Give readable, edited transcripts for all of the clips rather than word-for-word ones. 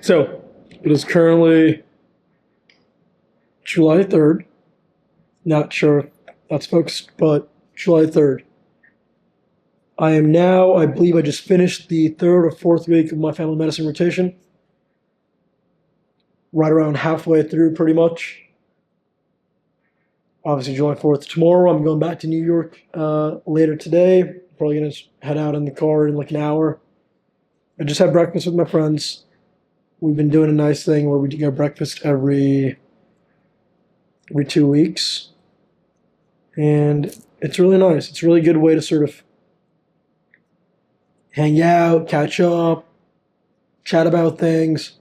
So it is currently July 3rd. Not sure if that's focused, but July 3rd. I am now, I believe I just finished the third or fourth week of my family medicine rotation. Right around halfway through, pretty much. Obviously, July 4th. Tomorrow, I'm going back to New York later today. Probably going to head out in the car in like an hour. I just had breakfast with my friends. We've been doing a nice thing where we do get breakfast every 2 weeks. And it's really nice. It's a really good way to sort of hang out, catch up, chat about things.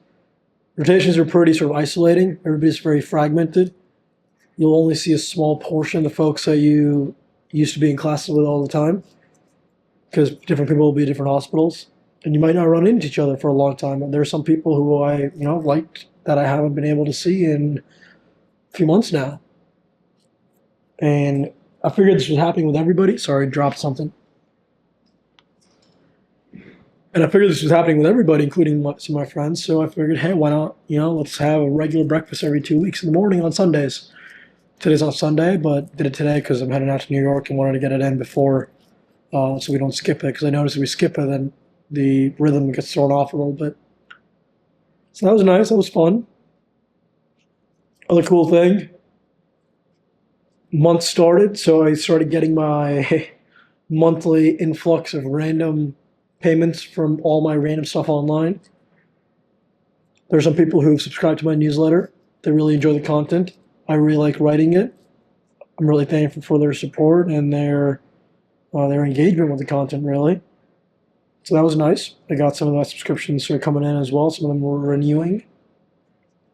Rotations are pretty sort of isolating. Everybody's very fragmented. You'll only see a small portion of the folks that you used to be in classes with all the time because different people will be at different hospitals. And you might not run into each other for a long time. And there are some people who I, liked that I haven't been able to see in a few months now. And I figured this was happening with everybody. Sorry, I dropped something. And I figured this was happening with everybody, including some of my friends. So I figured, hey, why not, let's have a regular breakfast every 2 weeks in the morning on Sundays. Today's on Sunday, but did it today because I'm heading out to New York and wanted to get it in before so we don't skip it. Because I noticed if we skip it, then the rhythm gets thrown off a little bit. So that was nice. That was fun. Other cool thing, month started, so I started getting my monthly influx of random payments from all my random stuff online. There's some people who've subscribed to my newsletter. They really enjoy the content. I really like writing it. I'm really thankful for their support and their engagement with the content, really. So that was nice. I got some of my subscriptions sort of coming in as well. Some of them were renewing.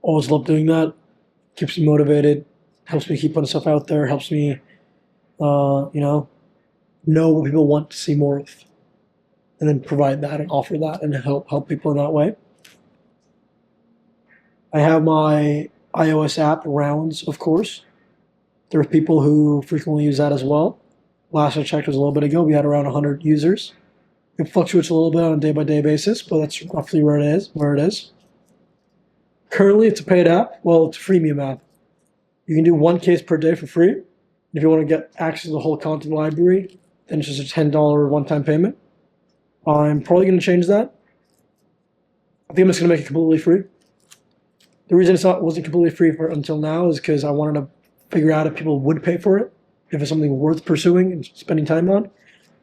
Always love doing that. Keeps me motivated. Helps me keep putting stuff out there. Helps me, know what people want to see more of. And then provide that and offer that and help people in that way. I have my iOS app, Rounds, of course. There are people who frequently use that as well. Last I checked was a little bit ago. We had around 100 users. It fluctuates a little bit on a day-by-day basis, but that's roughly where it is. Currently, it's a paid app. Well, it's a freemium app. You can do one case per day for free. If you want to get access to the whole content library, then it's just a $10 one-time payment. I'm probably going to change that. I think I'm just going to make it completely free. The reason wasn't completely free until now is because I wanted to figure out if people would pay for it, if it's something worth pursuing and spending time on.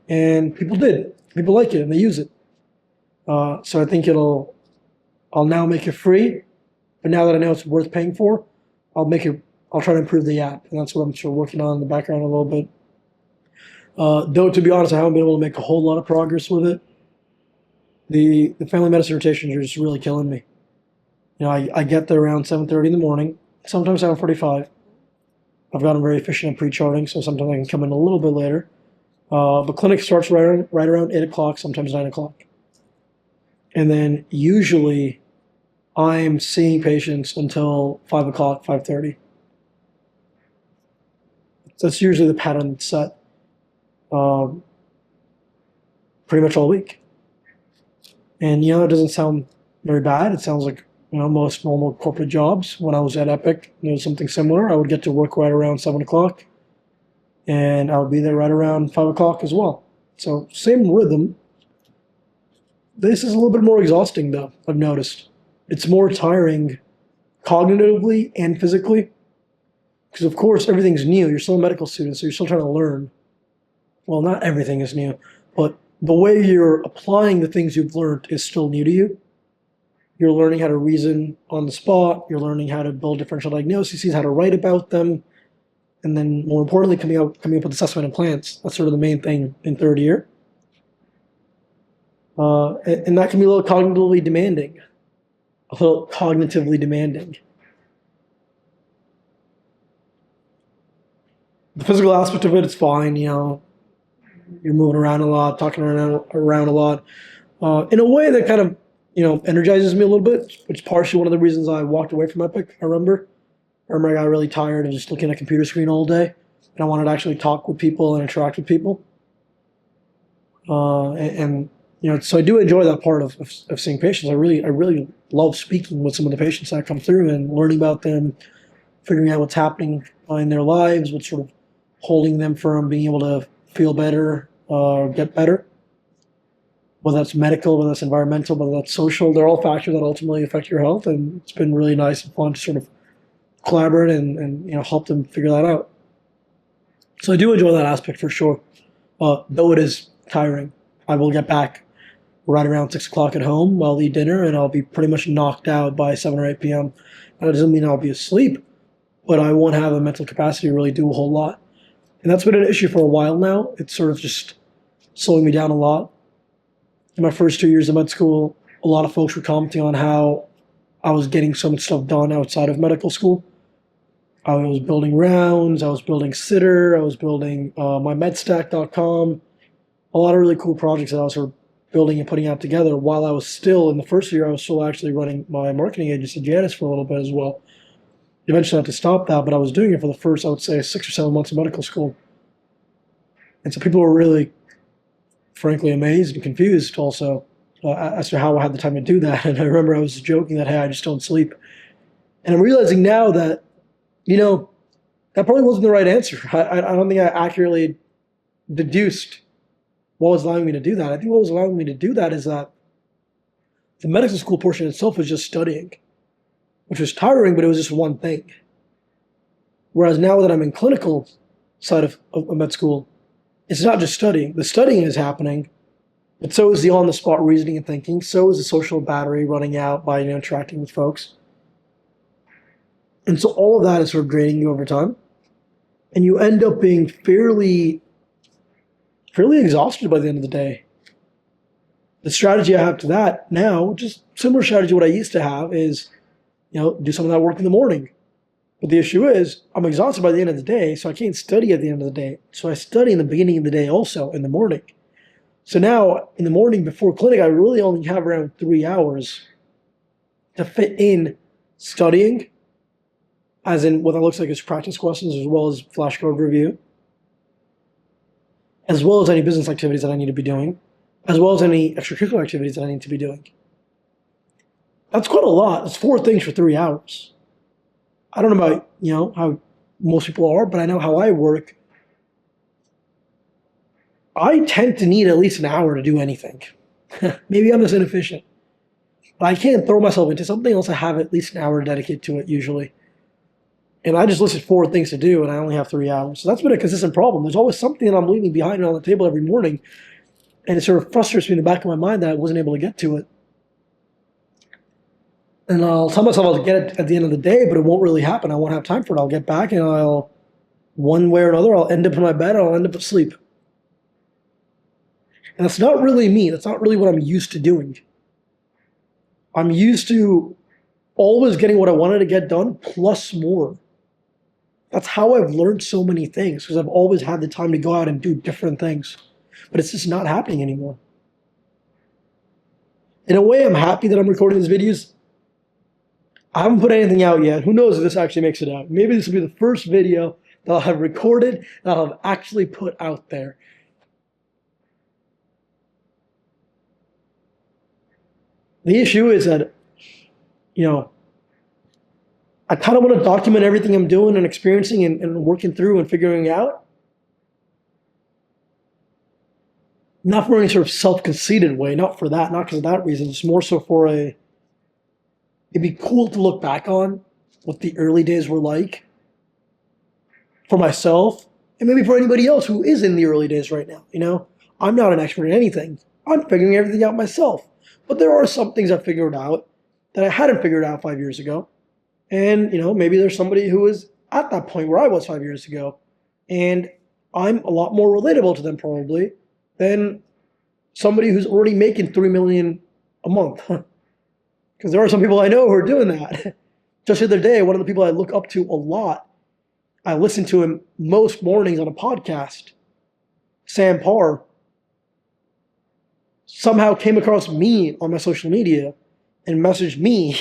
And people did. People like it and they use it. So I think I'll now make it free. But now that I know it's worth paying for, I'll try to improve the app. And that's what I'm sort of working on in the background a little bit. Though, to be honest, I haven't been able to make a whole lot of progress with it. The family medicine rotations are just really killing me. I get there around 7:30 in the morning, sometimes 7:45. I've gotten very efficient at pre-charting, so sometimes I can come in a little bit later. But clinic starts right around 8 o'clock, sometimes 9 o'clock. And then usually I'm seeing patients until 5 o'clock, 5:30. That's usually the pattern that's set pretty much all week. And, it doesn't sound very bad. It sounds like, most normal corporate jobs. When I was at Epic, something similar. I would get to work right around 7 o'clock. And I would be there right around 5 o'clock as well. So same rhythm. This is a little bit more exhausting, though, I've noticed. It's more tiring cognitively and physically. Because, of course, everything's new. You're still a medical student, so you're still trying to learn. Well, not everything is new, but the way you're applying the things you've learned is still new to you. You're learning how to reason on the spot. You're learning how to build differential diagnoses, how to write about them. And then, more importantly, coming up with assessment and plans. That's sort of the main thing in third year. And that can be a little cognitively demanding. The physical aspect of it, it's fine. You're moving around a lot, talking around a lot. In a way that kind of, energizes me a little bit, which is partially one of the reasons I walked away from Epic, I remember I got really tired of just looking at a computer screen all day, and I wanted to actually talk with people and interact with people. And So I do enjoy that part of seeing patients. I really love speaking with some of the patients that come through and learning about them, figuring out what's happening in their lives, what's sort of holding them from being able to feel better, get better. Whether that's medical, whether that's environmental, whether that's social, they're all factors that ultimately affect your health. And it's been really nice and fun to sort of collaborate and help them figure that out. So I do enjoy that aspect for sure. Though it is tiring, I will get back right around 6 o'clock at home. I'll eat dinner and I'll be pretty much knocked out by 7 or 8 p.m. That doesn't mean I'll be asleep, but I won't have the mental capacity to really do a whole lot. And that's been an issue for a while now. It's sort of just slowing me down a lot. In my first 2 years of med school, a lot of folks were commenting on how I was getting so much stuff done outside of medical school. I was building rounds, I was building Sitter, I was building my medstack.com, a lot of really cool projects that I was sort of building and putting out together while I was still, in the first year, I was still actually running my marketing agency, Janus, for a little bit as well. Eventually I had to stop that, but I was doing it for the first, I would say, 6 or 7 months of medical school. And so people were really, frankly, amazed and confused also as to how I had the time to do that. And I remember I was joking that, hey, I just don't sleep. And I'm realizing now that, that probably wasn't the right answer. I don't think I accurately deduced what was allowing me to do that. I think what was allowing me to do that is that the medical school portion itself was just studying, which was tiring, but it was just one thing. Whereas now that I'm in clinical side of med school, it's not just studying. The studying is happening, but so is the on-the-spot reasoning and thinking. So is the social battery running out by interacting with folks. And so all of that is sort of draining you over time. And you end up being fairly exhausted by the end of the day. The strategy I have to that now, which is similar strategy to what I used to have, is do some of that work in the morning. But the issue is I'm exhausted by the end of the day, so I can't study at the end of the day. So I study in the beginning of the day also, in the morning. So now, in the morning before clinic, I really only have around 3 hours to fit in studying, as in what that looks like is practice questions as well as flashcard review, as well as any business activities that I need to be doing, as well as any extracurricular activities that I need to be doing. That's quite a lot. It's 4 things for 3 hours. I don't know about, how most people are, but I know how I work. I tend to need at least an hour to do anything. Maybe I'm just inefficient. But I can't throw myself into something unless I have at least an hour to dedicate to it usually. And I just listed 4 things to do and I only have 3 hours. So that's been a consistent problem. There's always something that I'm leaving behind on the table every morning. And it sort of frustrates me in the back of my mind that I wasn't able to get to it. And I'll tell myself I'll get it at the end of the day, but it won't really happen. I won't have time for it. I'll get back and one way or another, I'll end up in my bed or I'll end up asleep. And that's not really me. That's not really what I'm used to doing. I'm used to always getting what I wanted to get done plus more. That's how I've learned so many things, because I've always had the time to go out and do different things. But it's just not happening anymore. In a way, I'm happy that I'm recording these videos. I haven't put anything out yet. Who knows if this actually makes it out? Maybe this will be the first video that I'll have recorded and I'll have actually put out there. The issue is that, I kind of want to document everything I'm doing and experiencing and working through and figuring out. Not for any sort of self-conceited way, not for that, not because of that reason. It's more so for it'd be cool to look back on what the early days were like for myself and maybe for anybody else who is in the early days right now. I'm not an expert in anything. I'm figuring everything out myself. But there are some things I figured out that I hadn't figured out 5 years ago. And, maybe there's somebody who is at that point where I was 5 years ago. And I'm a lot more relatable to them probably than somebody who's already making $3 million a month. Because there are some people I know who are doing that. Just the other day, one of the people I look up to a lot, I listen to him most mornings on a podcast, Sam Parr, somehow came across me on my social media and messaged me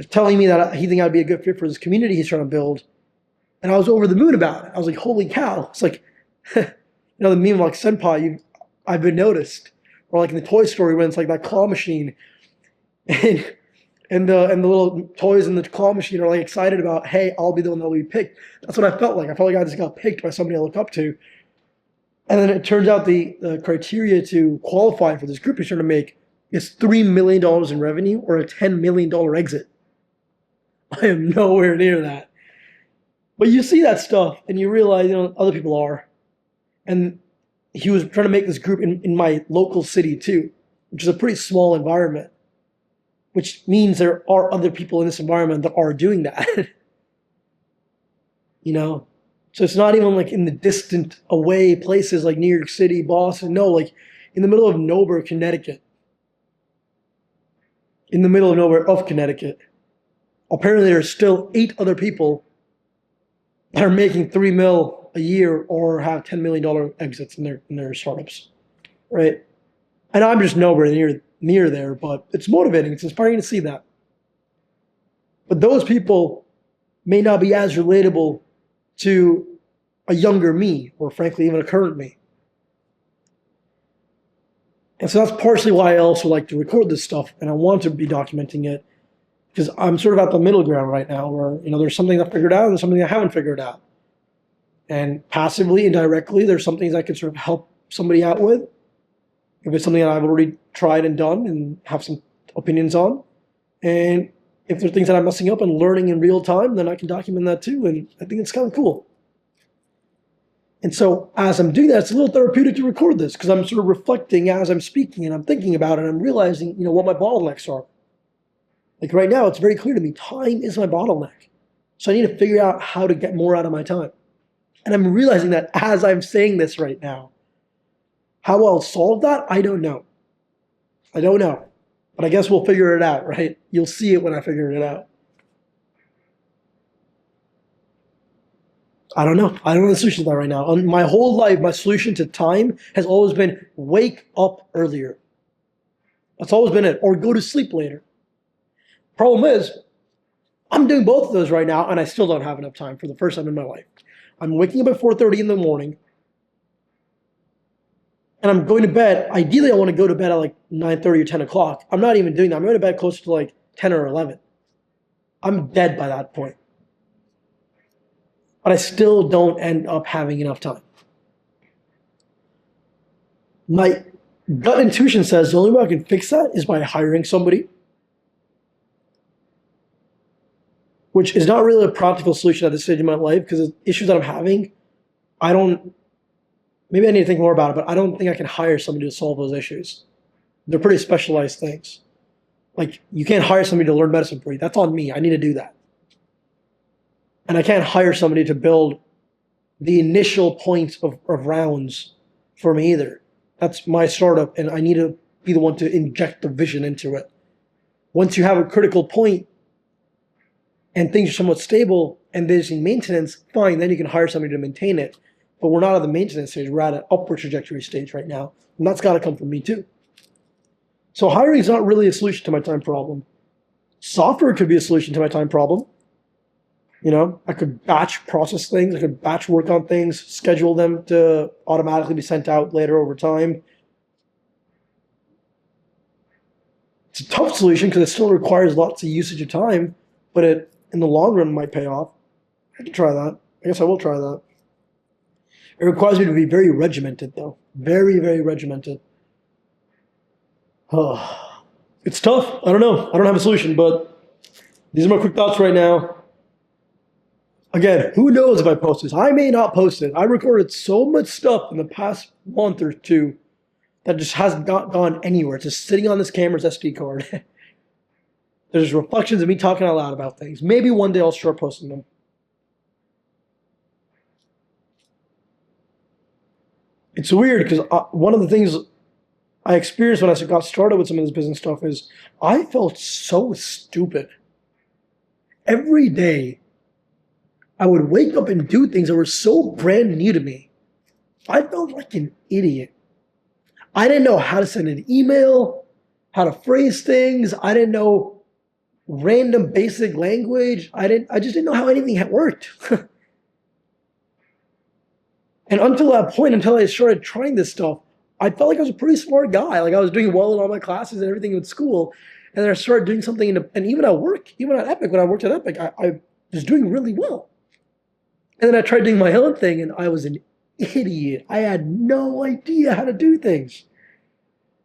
telling me that he think I'd be a good fit for this community he's trying to build. And I was over the moon about it. I was like, holy cow. It's like, You know the meme of like senpai, I've been noticed, or like in the Toy Story when it's like that claw machine, and and the little toys in the claw machine are like excited about, hey, I'll be the one that will be picked. That's what I felt like. I felt like I just got picked by somebody I look up to. And then it turns out the criteria to qualify for this group is trying to make is $3 million in revenue or a $10 million exit. I am nowhere near that. But you see that stuff and you realize, other people are. And he was trying to make this group in my local city too, which is a pretty small environment, which means there are other people in this environment that are doing that. you know? So it's not even like in the distant away places like New York City, Boston. No, like in the middle of nowhere, Connecticut. In the middle of nowhere of Connecticut. Apparently there's still 8 other people that are making 3 mil a year or have $10 million exits in their startups. Right? And I'm just nowhere near there, but it's motivating. It's inspiring to see that. But those people may not be as relatable to a younger me, or frankly, even a current me. And so that's partially why I also like to record this stuff, and I want to be documenting it, because I'm sort of at the middle ground right now, where there's something I figured out and there's something I haven't figured out. And passively and directly, there's some things I can sort of help somebody out with. If it's something that I've already tried and done and have some opinions on. And if there's things that I'm messing up and learning in real time, then I can document that too. And I think it's kind of cool. And so as I'm doing that, it's a little therapeutic to record this because I'm sort of reflecting as I'm speaking and I'm thinking about it and I'm realizing, what my bottlenecks are. Like right now, it's very clear to me, time is my bottleneck. So I need to figure out how to get more out of my time. And I'm realizing that as I'm saying this right now. How I'll solve that, I don't know. I don't know. But I guess we'll figure it out, right? You'll see it when I figure it out. I don't know. I don't know the solution to that right now. My whole life, my solution to time has always been wake up earlier. That's always been it. Or go to sleep later. Problem is, I'm doing both of those right now, and I still don't have enough time for the first time in my life. I'm waking up at 4:30 in the morning, and I'm going to bed. Ideally, I want to go to bed at like 9:30 or 10 o'clock. I'm not even doing that. I'm going to bed closer to like 10 or 11. I'm dead by that point. But I still don't end up having enough time. My gut intuition says the only way I can fix that is by hiring somebody, which is not really a practical solution at this stage in my life because the issues that I'm having, maybe I need to think more about it, but I don't think I can hire somebody to solve those issues. They're pretty specialized things. Like, you can't hire somebody to learn medicine for you. That's on me. I need to do that. And I can't hire somebody to build the initial points of rounds for me either. That's my startup, and I need to be the one to inject the vision into it. Once you have a critical point and things are somewhat stable and there's maintenance, fine, then you can hire somebody to maintain it. But we're not at the maintenance stage, we're at an upward trajectory stage right now. And that's gotta come from me too. So hiring is not really a solution to my time problem. Software could be a solution to my time problem. I could batch process things, I could batch work on things, schedule them to automatically be sent out later over time. It's a tough solution because it still requires lots of usage of time, but it, in the long run, might pay off. I can try that. I guess I will try that. It requires me to be very regimented, though. Very, very regimented. It's tough. I don't know. I don't have a solution, but these are my quick thoughts right now. Again, who knows if I post this? I may not post it. I recorded so much stuff in the past month or two that just hasn't gone anywhere. It's just sitting on this camera's SD card. There's reflections of me talking out loud about things. Maybe one day I'll start posting them. It's weird because one of the things I experienced when I got started with some of this business stuff is I felt so stupid. Every day, I would wake up and do things that were so brand new to me. I felt like an idiot. I didn't know how to send an email, how to phrase things. I didn't know random basic language. I just didn't know how anything had worked. And until that point, until I started trying this stuff, I felt like I was a pretty smart guy. Like I was doing well in all my classes and everything in school. And then I started doing something, and even at work, even at Epic, when I worked at Epic, I was doing really well. And then I tried doing my own thing, and I was an idiot. I had no idea how to do things.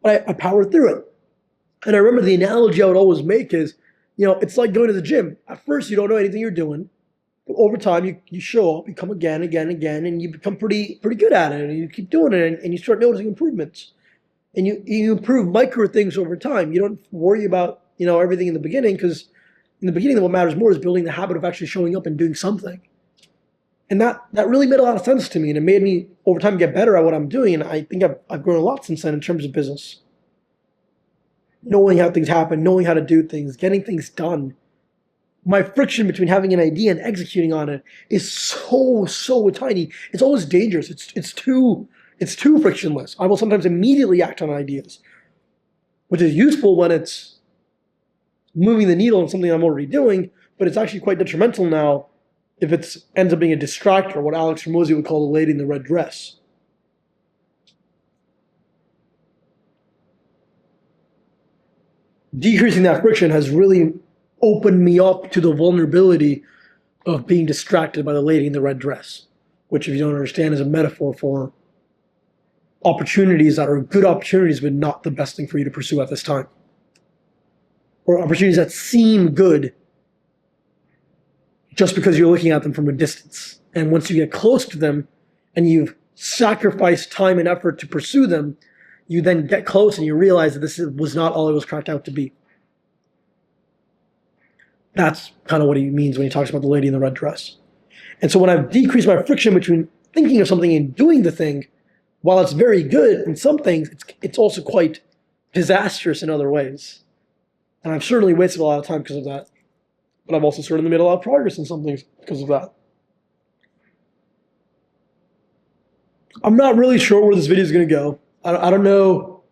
But I powered through it. And I remember the analogy I would always make is, it's like going to the gym. At first, you don't know anything you're doing. But over time, you show up, you come again, and you become pretty good at it. And you keep doing it, and you start noticing improvements. And you improve micro things over time. You don't worry about, everything in the beginning, because in the beginning, what matters more is building the habit of actually showing up and doing something. And that really made a lot of sense to me, and it made me over time get better at what I'm doing. And I think I've grown a lot since then in terms of business. Knowing how things happen, knowing how to do things, getting things done. My friction between having an idea and executing on it is so tiny. It's always dangerous. It's too frictionless. I will sometimes immediately act on ideas, which is useful when it's moving the needle on something I'm already doing, but it's actually quite detrimental now if it ends up being a distractor, what Alex Hormozi would call the lady in the red dress. Decreasing that friction has really opened me up to the vulnerability of being distracted by the lady in the red dress, which, if you don't understand, is a metaphor for opportunities that are good opportunities, but not the best thing for you to pursue at this time. Or opportunities that seem good just because you're looking at them from a distance. And once you get close to them and you've sacrificed time and effort to pursue them, you then get close and you realize that this was not all it was cracked out to be. That's kind of what he means when he talks about the lady in the red dress. And so when I've decreased my friction between thinking of something and doing the thing, while it's very good in some things, it's also quite disastrous in other ways. And I've certainly wasted a lot of time because of that. But I've also certainly made a lot of progress in some things because of that. I'm not really sure where this video is going to go. I don't know.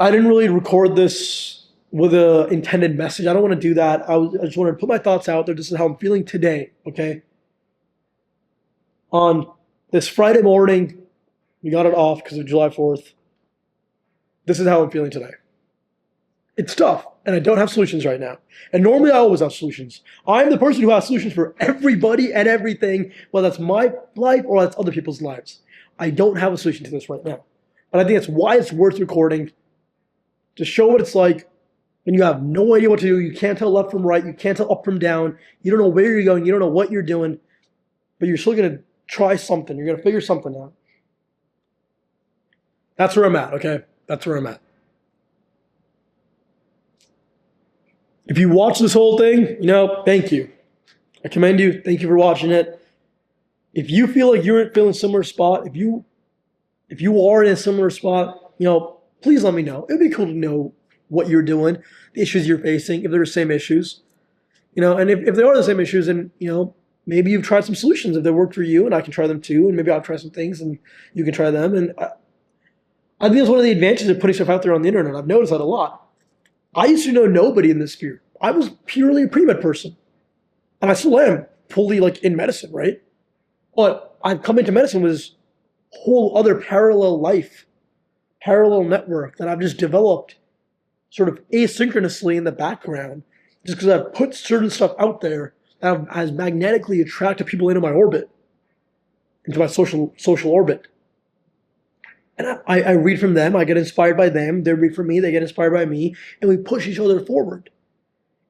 I didn't really record this with an intended message. I don't want to do that. I just wanted to put my thoughts out there. This is how I'm feeling today, okay? On this Friday morning, we got it off because of July 4th. This is how I'm feeling today. It's tough, and I don't have solutions right now. And normally I always have solutions. I'm the person who has solutions for everybody and everything, whether that's my life or that's other people's lives. I don't have a solution to this right now. But I think that's why it's worth recording, to show what it's like when you have no idea what to do. You can't tell left from right. You can't tell up from down. You don't know where you're going. You don't know what you're doing. But you're still going to try something. You're going to figure something out. That's where I'm at, okay? That's where I'm at. If you watch this whole thing, thank you. I commend you. Thank you for watching it. If you feel like you're feeling a similar spot, if you are in a similar spot, please let me know. It'd be cool to know what you're doing, the issues you're facing, if they're the same issues. And if they are the same issues, then, maybe you've tried some solutions if they work for you, and I can try them too, and maybe I'll try some things and you can try them. And I think that's one of the advantages of putting stuff out there on the internet. I've noticed that a lot. I used to know nobody in this sphere. I was purely a pre-med person. And I still am fully in medicine, right? But I've come into medicine with this whole other parallel life, parallel network that I've just developed sort of asynchronously in the background, just because I've put certain stuff out there that has magnetically attracted people into my orbit, into my social orbit. And I read from them, I get inspired by them, they read from me, they get inspired by me, and we push each other forward.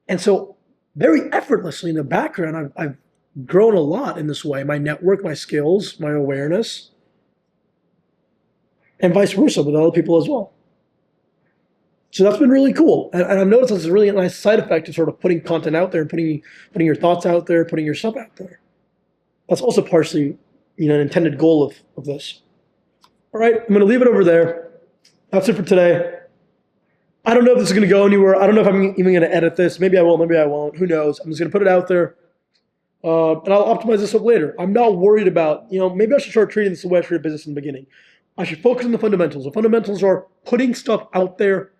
And so very effortlessly in the background, I've grown a lot in this way. My network, my skills, my awareness, and vice versa with other people as well. So that's been really cool. And I've noticed this is really a nice side effect of sort of putting content out there and putting your thoughts out there, putting your stuff out there. That's also partially, an intended goal of this. All right, I'm going to leave it over there. That's it for today. I don't know if this is going to go anywhere. I don't know if I'm even going to edit this. Maybe I will, maybe I won't. Who knows? I'm just going to put it out there. And I'll optimize this up later. I'm not worried about, maybe I should start treating this as a way I treat a business in the beginning. I should focus on the fundamentals. The fundamentals are putting stuff out there,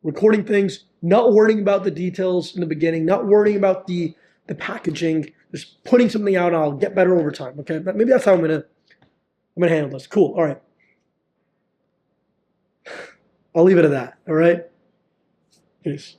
recording things, not worrying about the details in the beginning, not worrying about the packaging, just putting something out and I'll get better over time, okay? But maybe that's how I'm going I'm going to handle this. Cool. All right. I'll leave it at that. All right. Peace.